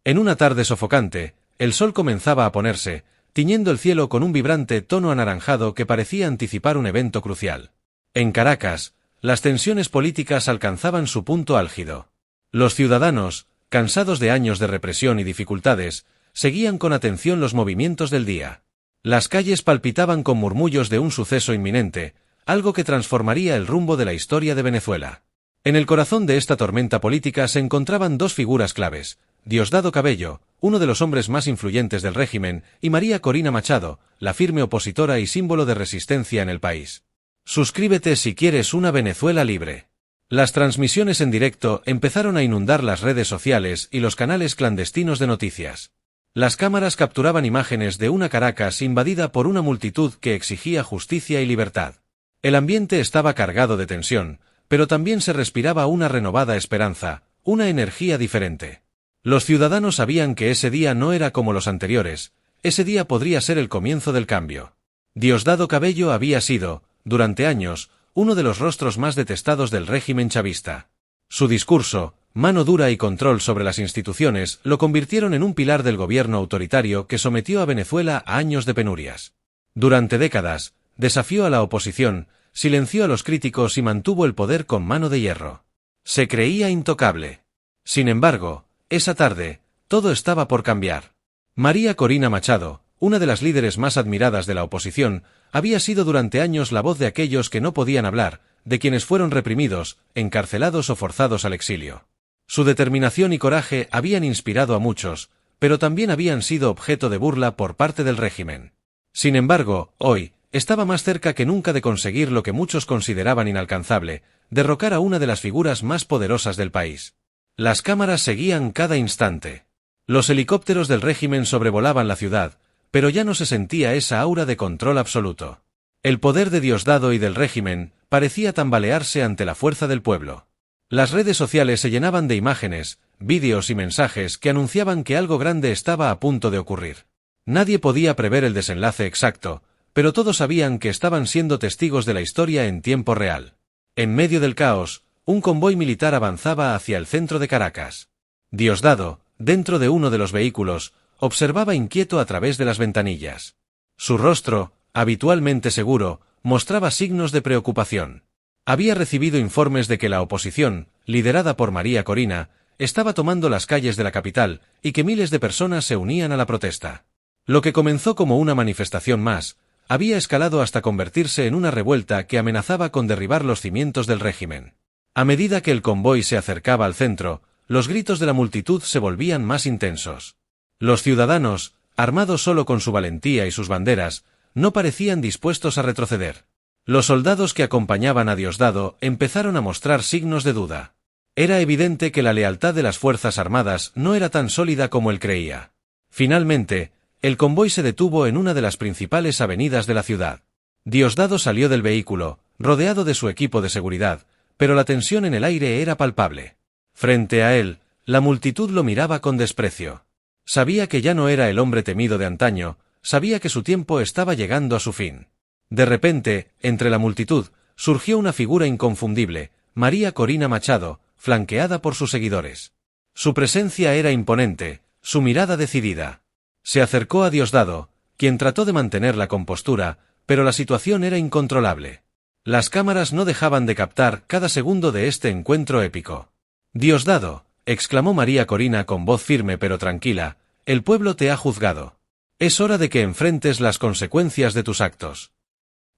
En una tarde sofocante, el sol comenzaba a ponerse, tiñendo el cielo con un vibrante tono anaranjado que parecía anticipar un evento crucial. En Caracas, las tensiones políticas alcanzaban su punto álgido. Los ciudadanos, cansados de años de represión y dificultades, seguían con atención los movimientos del día. Las calles palpitaban con murmullos de un suceso inminente, algo que transformaría el rumbo de la historia de Venezuela. En el corazón de esta tormenta política se encontraban dos figuras claves: Diosdado Cabello, uno de los hombres más influyentes del régimen, y María Corina Machado, la firme opositora y símbolo de resistencia en el país. Suscríbete si quieres una Venezuela libre. Las transmisiones en directo empezaron a inundar las redes sociales y los canales clandestinos de noticias. Las cámaras capturaban imágenes de una Caracas invadida por una multitud que exigía justicia y libertad. El ambiente estaba cargado de tensión, pero también se respiraba una renovada esperanza, una energía diferente. Los ciudadanos sabían que ese día no era como los anteriores, ese día podría ser el comienzo del cambio. Diosdado Cabello había sido, durante años, uno de los rostros más detestados del régimen chavista. Su discurso, mano dura y control sobre las instituciones lo convirtieron en un pilar del gobierno autoritario que sometió a Venezuela a años de penurias. Durante décadas, desafió a la oposición, silenció a los críticos y mantuvo el poder con mano de hierro. Se creía intocable. Sin embargo, esa tarde, todo estaba por cambiar. María Corina Machado, una de las líderes más admiradas de la oposición, había sido durante años la voz de aquellos que no podían hablar, de quienes fueron reprimidos, encarcelados o forzados al exilio. Su determinación y coraje habían inspirado a muchos, pero también habían sido objeto de burla por parte del régimen. Sin embargo, hoy, estaba más cerca que nunca de conseguir lo que muchos consideraban inalcanzable: derrocar a una de las figuras más poderosas del país. Las cámaras seguían cada instante. Los helicópteros del régimen sobrevolaban la ciudad, pero ya no se sentía esa aura de control absoluto. El poder de Diosdado y del régimen parecía tambalearse ante la fuerza del pueblo. Las redes sociales se llenaban de imágenes, vídeos y mensajes que anunciaban que algo grande estaba a punto de ocurrir. Nadie podía prever el desenlace exacto, pero todos sabían que estaban siendo testigos de la historia en tiempo real. En medio del caos, un convoy militar avanzaba hacia el centro de Caracas. Diosdado, dentro de uno de los vehículos, observaba inquieto a través de las ventanillas. Su rostro, habitualmente seguro, mostraba signos de preocupación. Había recibido informes de que la oposición, liderada por María Corina, estaba tomando las calles de la capital y que miles de personas se unían a la protesta. Lo que comenzó como una manifestación más, había escalado hasta convertirse en una revuelta que amenazaba con derribar los cimientos del régimen. A medida que el convoy se acercaba al centro, los gritos de la multitud se volvían más intensos. Los ciudadanos, armados solo con su valentía y sus banderas, no parecían dispuestos a retroceder. Los soldados que acompañaban a Diosdado empezaron a mostrar signos de duda. Era evidente que la lealtad de las Fuerzas Armadas no era tan sólida como él creía. Finalmente, el convoy se detuvo en una de las principales avenidas de la ciudad. Diosdado salió del vehículo, rodeado de su equipo de seguridad, pero la tensión en el aire era palpable. Frente a él, la multitud lo miraba con desprecio. Sabía que ya no era el hombre temido de antaño, sabía que su tiempo estaba llegando a su fin. De repente, entre la multitud, surgió una figura inconfundible: María Corina Machado, flanqueada por sus seguidores. Su presencia era imponente, su mirada decidida. Se acercó a Diosdado, quien trató de mantener la compostura, pero la situación era incontrolable. Las cámaras no dejaban de captar cada segundo de este encuentro épico. «Diosdado», exclamó María Corina con voz firme pero tranquila, «el pueblo te ha juzgado. Es hora de que enfrentes las consecuencias de tus actos».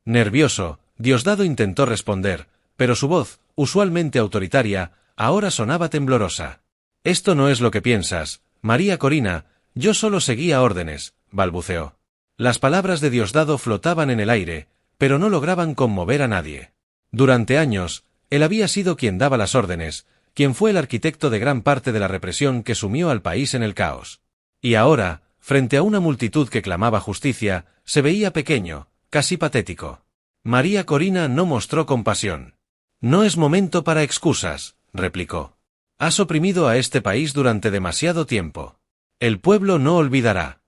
Nervioso, Diosdado intentó responder, pero su voz, usualmente autoritaria, ahora sonaba temblorosa. «Esto no es lo que piensas, María Corina, yo solo seguía órdenes», balbuceó. Las palabras de Diosdado flotaban en el aire, pero no lograban conmover a nadie. Durante años, él había sido quien daba las órdenes, quien fue el arquitecto de gran parte de la represión que sumió al país en el caos. Y ahora, frente a una multitud que clamaba justicia, se veía pequeño, casi patético. María Corina no mostró compasión. «No es momento para excusas», replicó. «Has oprimido a este país durante demasiado tiempo. El pueblo no olvidará».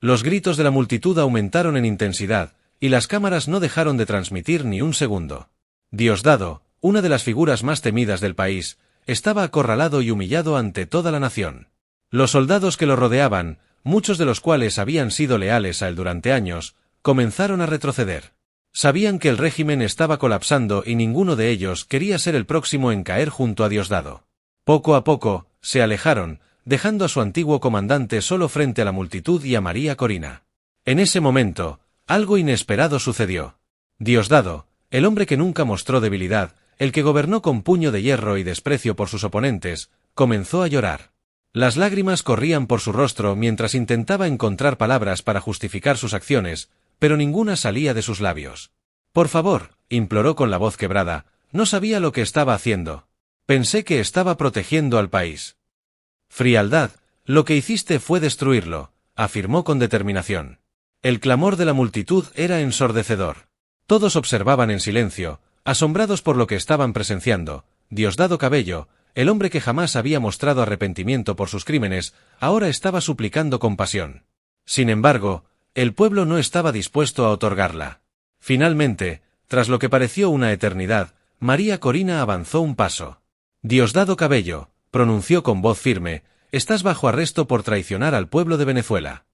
Los gritos de la multitud aumentaron en intensidad, y las cámaras no dejaron de transmitir ni un segundo. Diosdado, una de las figuras más temidas del país, estaba acorralado y humillado ante toda la nación. Los soldados que lo rodeaban, muchos de los cuales habían sido leales a él durante años, comenzaron a retroceder. Sabían que el régimen estaba colapsando y ninguno de ellos quería ser el próximo en caer junto a Diosdado. Poco a poco, se alejaron, dejando a su antiguo comandante solo frente a la multitud y a María Corina. En ese momento, algo inesperado sucedió. Diosdado, el hombre que nunca mostró debilidad, el que gobernó con puño de hierro y desprecio por sus oponentes, comenzó a llorar. Las lágrimas corrían por su rostro mientras intentaba encontrar palabras para justificar sus acciones, pero ninguna salía de sus labios. «Por favor», imploró con la voz quebrada, «no sabía lo que estaba haciendo. Pensé que estaba protegiendo al país». «Frialdad, lo que hiciste fue destruirlo», afirmó con determinación. El clamor de la multitud era ensordecedor. Todos observaban en silencio, asombrados por lo que estaban presenciando. Diosdado Cabello, el hombre que jamás había mostrado arrepentimiento por sus crímenes, ahora estaba suplicando compasión. Sin embargo, el pueblo no estaba dispuesto a otorgarla. Finalmente, tras lo que pareció una eternidad, María Corina avanzó un paso. «Diosdado Cabello», pronunció con voz firme, «estás bajo arresto por traicionar al pueblo de Venezuela».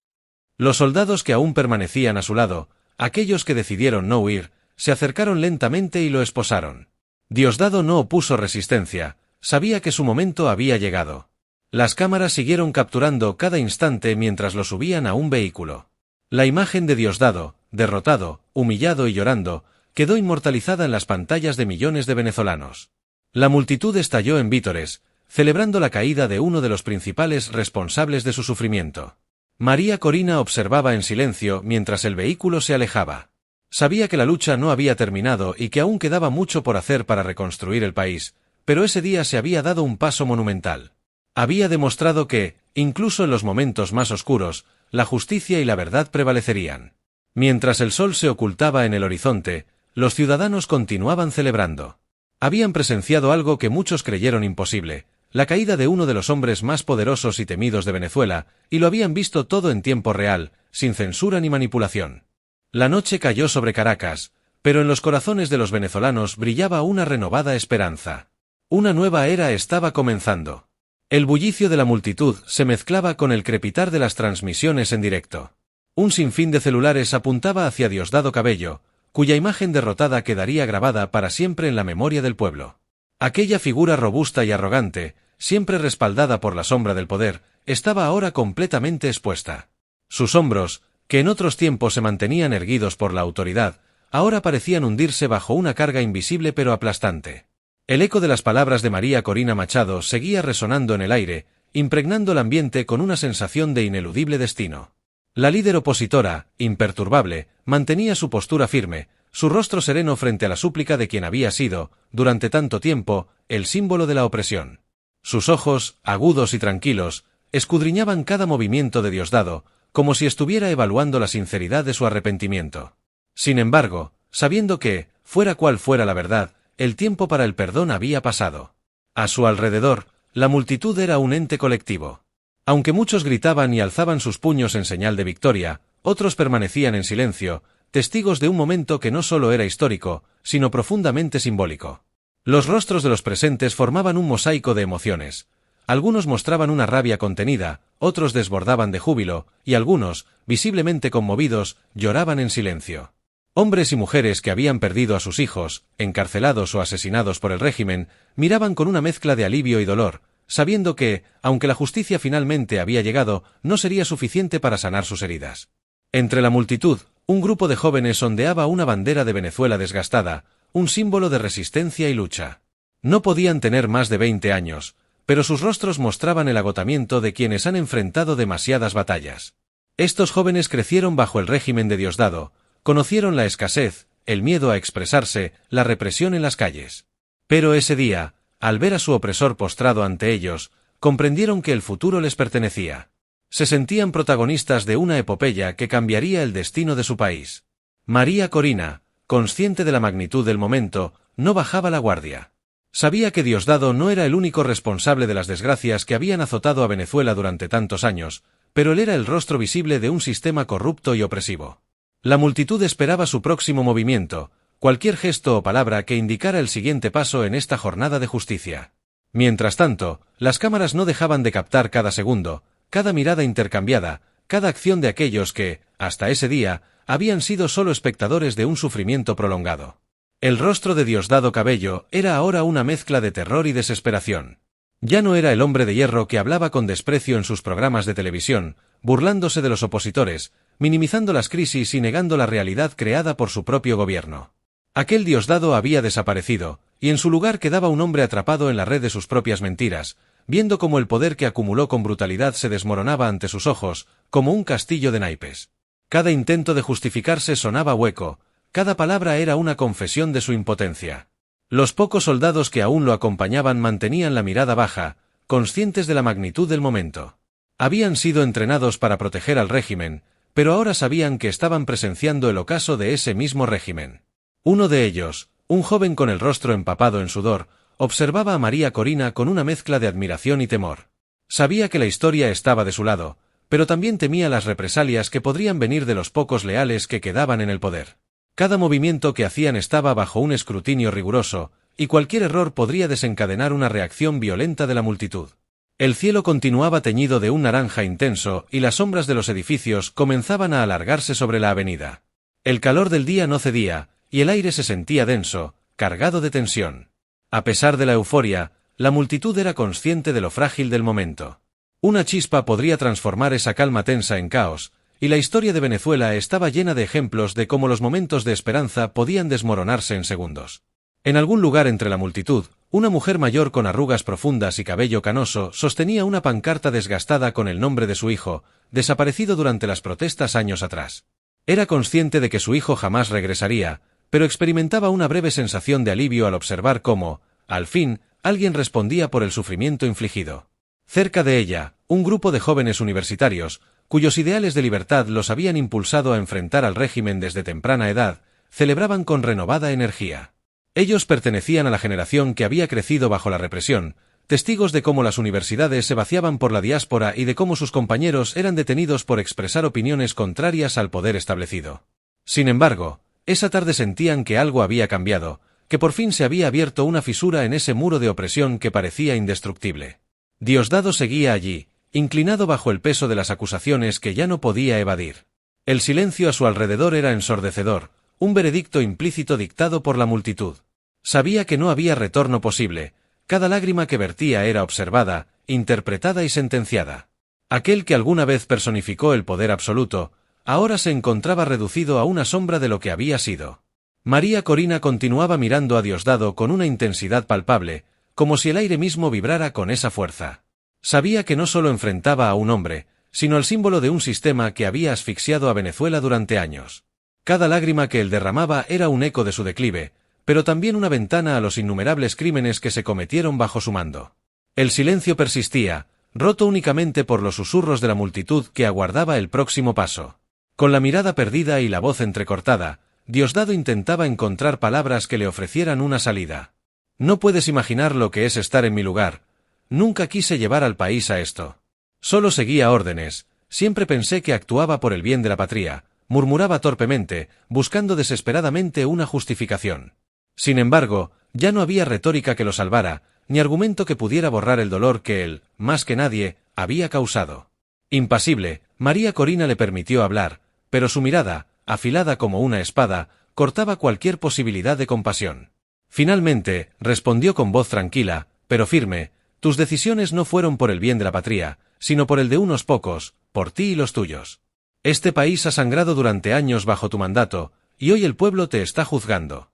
Los soldados que aún permanecían a su lado, aquellos que decidieron no huir, se acercaron lentamente y lo esposaron. Diosdado no opuso resistencia, sabía que su momento había llegado. Las cámaras siguieron capturando cada instante mientras lo subían a un vehículo. La imagen de Diosdado, derrotado, humillado y llorando, quedó inmortalizada en las pantallas de millones de venezolanos. La multitud estalló en vítores, celebrando la caída de uno de los principales responsables de su sufrimiento. María Corina observaba en silencio mientras el vehículo se alejaba. Sabía que la lucha no había terminado y que aún quedaba mucho por hacer para reconstruir el país, pero ese día se había dado un paso monumental. Había demostrado que, incluso en los momentos más oscuros, la justicia y la verdad prevalecerían. Mientras el sol se ocultaba en el horizonte, los ciudadanos continuaban celebrando. Habían presenciado algo que muchos creyeron imposible, la caída de uno de los hombres más poderosos y temidos de Venezuela, y lo habían visto todo en tiempo real, sin censura ni manipulación. La noche cayó sobre Caracas, pero en los corazones de los venezolanos brillaba una renovada esperanza. Una nueva era estaba comenzando. El bullicio de la multitud se mezclaba con el crepitar de las transmisiones en directo. Un sinfín de celulares apuntaba hacia Diosdado Cabello, cuya imagen derrotada quedaría grabada para siempre en la memoria del pueblo. Aquella figura robusta y arrogante, siempre respaldada por la sombra del poder, estaba ahora completamente expuesta. Sus hombros, que en otros tiempos se mantenían erguidos por la autoridad, ahora parecían hundirse bajo una carga invisible pero aplastante. El eco de las palabras de María Corina Machado seguía resonando en el aire, impregnando el ambiente con una sensación de ineludible destino. La líder opositora, imperturbable, mantenía su postura firme, su rostro sereno frente a la súplica de quien había sido, durante tanto tiempo, el símbolo de la opresión. Sus ojos, agudos y tranquilos, escudriñaban cada movimiento de Diosdado, como si estuviera evaluando la sinceridad de su arrepentimiento. Sin embargo, sabiendo que, fuera cual fuera la verdad, el tiempo para el perdón había pasado. A su alrededor, la multitud era un ente colectivo. Aunque muchos gritaban y alzaban sus puños en señal de victoria, otros permanecían en silencio, testigos de un momento que no solo era histórico, sino profundamente simbólico. Los rostros de los presentes formaban un mosaico de emociones. Algunos mostraban una rabia contenida, otros desbordaban de júbilo, y algunos, visiblemente conmovidos, lloraban en silencio. Hombres y mujeres que habían perdido a sus hijos, encarcelados o asesinados por el régimen, miraban con una mezcla de alivio y dolor, sabiendo que, aunque la justicia finalmente había llegado, no sería suficiente para sanar sus heridas. Entre la multitud, un grupo de jóvenes ondeaba una bandera de Venezuela desgastada, un símbolo de resistencia y lucha. No podían tener más de 20 años, pero sus rostros mostraban el agotamiento de quienes han enfrentado demasiadas batallas. Estos jóvenes crecieron bajo el régimen de Diosdado, conocieron la escasez, el miedo a expresarse, la represión en las calles. Pero ese día, al ver a su opresor postrado ante ellos, comprendieron que el futuro les pertenecía. Se sentían protagonistas de una epopeya que cambiaría el destino de su país. María Corina, consciente de la magnitud del momento, no bajaba la guardia. Sabía que Diosdado no era el único responsable de las desgracias que habían azotado a Venezuela durante tantos años, pero él era el rostro visible de un sistema corrupto y opresivo. La multitud esperaba su próximo movimiento, cualquier gesto o palabra que indicara el siguiente paso en esta jornada de justicia. Mientras tanto, las cámaras no dejaban de captar cada segundo, cada mirada intercambiada, cada acción de aquellos que, hasta ese día, habían sido solo espectadores de un sufrimiento prolongado. El rostro de Diosdado Cabello era ahora una mezcla de terror y desesperación. Ya no era el hombre de hierro que hablaba con desprecio en sus programas de televisión, burlándose de los opositores, minimizando las crisis y negando la realidad creada por su propio gobierno. Aquel Diosdado había desaparecido, y en su lugar quedaba un hombre atrapado en la red de sus propias mentiras, viendo cómo el poder que acumuló con brutalidad se desmoronaba ante sus ojos, como un castillo de naipes. Cada intento de justificarse sonaba hueco, cada palabra era una confesión de su impotencia. Los pocos soldados que aún lo acompañaban mantenían la mirada baja, conscientes de la magnitud del momento. Habían sido entrenados para proteger al régimen, pero ahora sabían que estaban presenciando el ocaso de ese mismo régimen. Uno de ellos, un joven con el rostro empapado en sudor, observaba a María Corina con una mezcla de admiración y temor. Sabía que la historia estaba de su lado, pero también temía las represalias que podrían venir de los pocos leales que quedaban en el poder. Cada movimiento que hacían estaba bajo un escrutinio riguroso, y cualquier error podría desencadenar una reacción violenta de la multitud. El cielo continuaba teñido de un naranja intenso y las sombras de los edificios comenzaban a alargarse sobre la avenida. El calor del día no cedía, y el aire se sentía denso, cargado de tensión. A pesar de la euforia, la multitud era consciente de lo frágil del momento. Una chispa podría transformar esa calma tensa en caos, y la historia de Venezuela estaba llena de ejemplos de cómo los momentos de esperanza podían desmoronarse en segundos. En algún lugar entre la multitud, una mujer mayor con arrugas profundas y cabello canoso sostenía una pancarta desgastada con el nombre de su hijo, desaparecido durante las protestas años atrás. Era consciente de que su hijo jamás regresaría, pero experimentaba una breve sensación de alivio al observar cómo, al fin, alguien respondía por el sufrimiento infligido. Cerca de ella, un grupo de jóvenes universitarios, cuyos ideales de libertad los habían impulsado a enfrentar al régimen desde temprana edad, celebraban con renovada energía. Ellos pertenecían a la generación que había crecido bajo la represión, testigos de cómo las universidades se vaciaban por la diáspora y de cómo sus compañeros eran detenidos por expresar opiniones contrarias al poder establecido. Sin embargo, esa tarde sentían que algo había cambiado, que por fin se había abierto una fisura en ese muro de opresión que parecía indestructible. Diosdado seguía allí, inclinado bajo el peso de las acusaciones que ya no podía evadir. El silencio a su alrededor era ensordecedor, un veredicto implícito dictado por la multitud. Sabía que no había retorno posible, cada lágrima que vertía era observada, interpretada y sentenciada. Aquel que alguna vez personificó el poder absoluto, ahora se encontraba reducido a una sombra de lo que había sido. María Corina continuaba mirando a Diosdado con una intensidad palpable, como si el aire mismo vibrara con esa fuerza. Sabía que no solo enfrentaba a un hombre, sino al símbolo de un sistema que había asfixiado a Venezuela durante años. Cada lágrima que él derramaba era un eco de su declive, pero también una ventana a los innumerables crímenes que se cometieron bajo su mando. El silencio persistía, roto únicamente por los susurros de la multitud que aguardaba el próximo paso. Con la mirada perdida y la voz entrecortada, Diosdado intentaba encontrar palabras que le ofrecieran una salida. No puedes imaginar lo que es estar en mi lugar. Nunca quise llevar al país a esto. Solo seguía órdenes, siempre pensé que actuaba por el bien de la patria, murmuraba torpemente, buscando desesperadamente una justificación. Sin embargo, ya no había retórica que lo salvara, ni argumento que pudiera borrar el dolor que él, más que nadie, había causado. Impasible, María Corina le permitió hablar, pero su mirada, afilada como una espada, cortaba cualquier posibilidad de compasión. Finalmente, respondió con voz tranquila, pero firme: tus decisiones no fueron por el bien de la patria, sino por el de unos pocos, por ti y los tuyos. Este país ha sangrado durante años bajo tu mandato, y hoy el pueblo te está juzgando.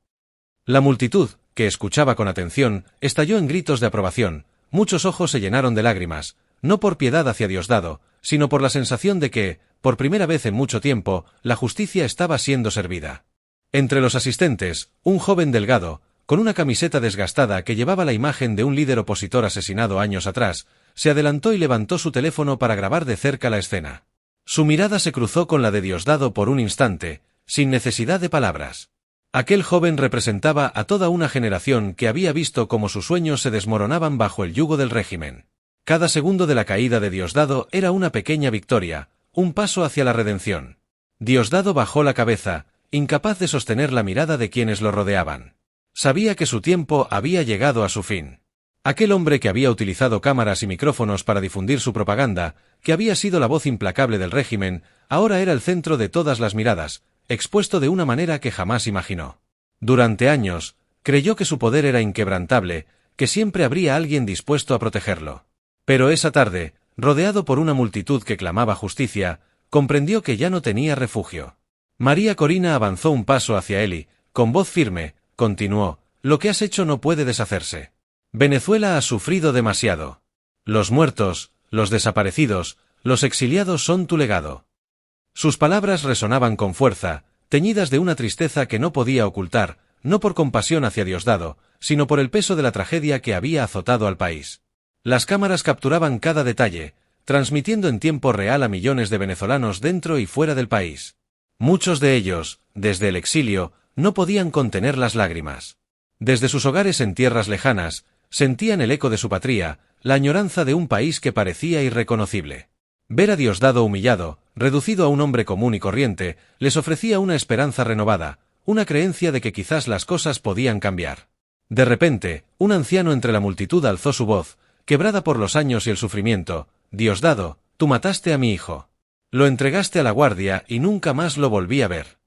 La multitud, que escuchaba con atención, estalló en gritos de aprobación, muchos ojos se llenaron de lágrimas, no por piedad hacia Diosdado, sino por la sensación de que, por primera vez en mucho tiempo, la justicia estaba siendo servida. Entre los asistentes, un joven delgado, con una camiseta desgastada que llevaba la imagen de un líder opositor asesinado años atrás, se adelantó y levantó su teléfono para grabar de cerca la escena. Su mirada se cruzó con la de Diosdado por un instante, sin necesidad de palabras. Aquel joven representaba a toda una generación que había visto cómo sus sueños se desmoronaban bajo el yugo del régimen. Cada segundo de la caída de Diosdado era una pequeña victoria, un paso hacia la redención. Diosdado bajó la cabeza, incapaz de sostener la mirada de quienes lo rodeaban. Sabía que su tiempo había llegado a su fin. Aquel hombre que había utilizado cámaras y micrófonos para difundir su propaganda, que había sido la voz implacable del régimen, ahora era el centro de todas las miradas, expuesto de una manera que jamás imaginó. Durante años, creyó que su poder era inquebrantable, que siempre habría alguien dispuesto a protegerlo. Pero esa tarde, rodeado por una multitud que clamaba justicia, comprendió que ya no tenía refugio. María Corina avanzó un paso hacia él y, con voz firme, continuó: «Lo que has hecho no puede deshacerse. Venezuela ha sufrido demasiado. Los muertos, los desaparecidos, los exiliados son tu legado». Sus palabras resonaban con fuerza, teñidas de una tristeza que no podía ocultar, no por compasión hacia Diosdado, sino por el peso de la tragedia que había azotado al país. Las cámaras capturaban cada detalle, transmitiendo en tiempo real a millones de venezolanos dentro y fuera del país. Muchos de ellos, desde el exilio, no podían contener las lágrimas. Desde sus hogares en tierras lejanas, sentían el eco de su patria, la añoranza de un país que parecía irreconocible. Ver a Diosdado humillado, reducido a un hombre común y corriente, les ofrecía una esperanza renovada, una creencia de que quizás las cosas podían cambiar. De repente, un anciano entre la multitud alzó su voz, quebrada por los años y el sufrimiento: «Diosdado, tú mataste a mi hijo. Lo entregaste a la guardia y nunca más lo volví a ver».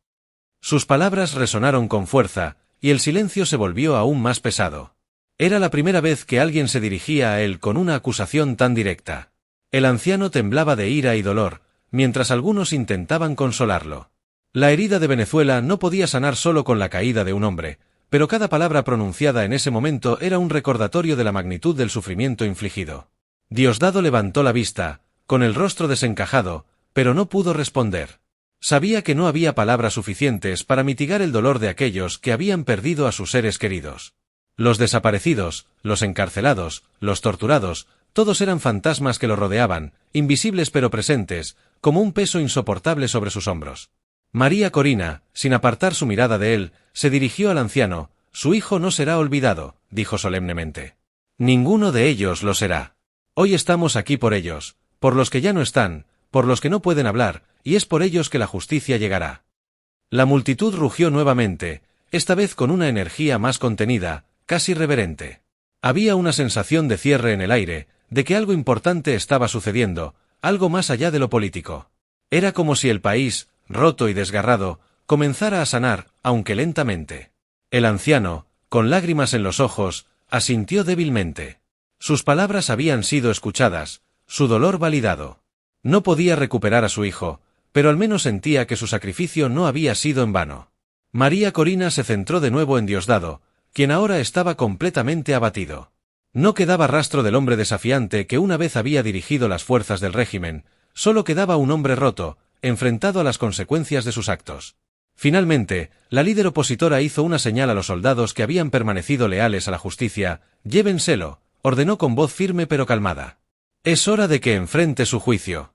Sus palabras resonaron con fuerza, y el silencio se volvió aún más pesado. Era la primera vez que alguien se dirigía a él con una acusación tan directa. El anciano temblaba de ira y dolor, mientras algunos intentaban consolarlo. La herida de Venezuela no podía sanar solo con la caída de un hombre, pero cada palabra pronunciada en ese momento era un recordatorio de la magnitud del sufrimiento infligido. Diosdado levantó la vista, con el rostro desencajado, pero no pudo responder. Sabía que no había palabras suficientes para mitigar el dolor de aquellos que habían perdido a sus seres queridos. Los desaparecidos, los encarcelados, los torturados, todos eran fantasmas que lo rodeaban, invisibles pero presentes, como un peso insoportable sobre sus hombros. María Corina, sin apartar su mirada de él, se dirigió al anciano. «Su hijo no será olvidado», dijo solemnemente. «Ninguno de ellos lo será. Hoy estamos aquí por ellos, por los que ya no están, por los que no pueden hablar, y es por ellos que la justicia llegará». La multitud rugió nuevamente, esta vez con una energía más contenida, casi reverente. Había una sensación de cierre en el aire, de que algo importante estaba sucediendo, algo más allá de lo político. Era como si el país, roto y desgarrado, comenzara a sanar, aunque lentamente. El anciano, con lágrimas en los ojos, asintió débilmente. Sus palabras habían sido escuchadas, su dolor validado. No podía recuperar a su hijo, pero al menos sentía que su sacrificio no había sido en vano. María Corina se centró de nuevo en Diosdado, quien ahora estaba completamente abatido. No quedaba rastro del hombre desafiante que una vez había dirigido las fuerzas del régimen, solo quedaba un hombre roto, enfrentado a las consecuencias de sus actos. Finalmente, la líder opositora hizo una señal a los soldados que habían permanecido leales a la justicia. «Llévenselo», ordenó con voz firme pero calmada. «Es hora de que enfrente su juicio».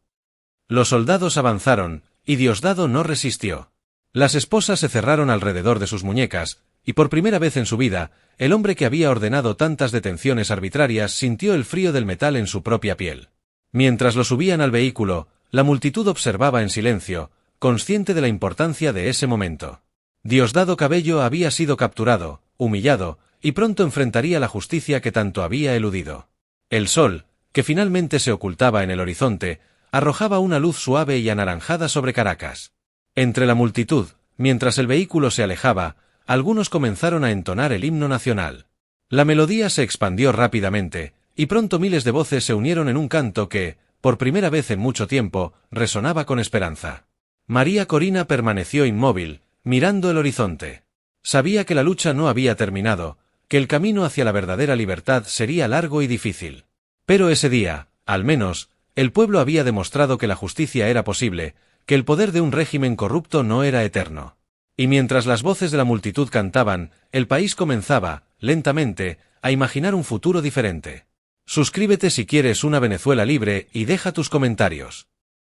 Los soldados avanzaron, y Diosdado no resistió. Las esposas se cerraron alrededor de sus muñecas, y por primera vez en su vida, el hombre que había ordenado tantas detenciones arbitrarias sintió el frío del metal en su propia piel. Mientras lo subían al vehículo, la multitud observaba en silencio, consciente de la importancia de ese momento. Diosdado Cabello había sido capturado, humillado, y pronto enfrentaría la justicia que tanto había eludido. El sol, que finalmente se ocultaba en el horizonte, arrojaba una luz suave y anaranjada sobre Caracas. Entre la multitud, mientras el vehículo se alejaba, algunos comenzaron a entonar el himno nacional. La melodía se expandió rápidamente, y pronto miles de voces se unieron en un canto que, por primera vez en mucho tiempo, resonaba con esperanza. María Corina permaneció inmóvil, mirando el horizonte. Sabía que la lucha no había terminado, que el camino hacia la verdadera libertad sería largo y difícil. Pero ese día, al menos, el pueblo había demostrado que la justicia era posible, que el poder de un régimen corrupto no era eterno. Y mientras las voces de la multitud cantaban, el país comenzaba, lentamente, a imaginar un futuro diferente. Suscríbete si quieres una Venezuela libre y deja tus comentarios.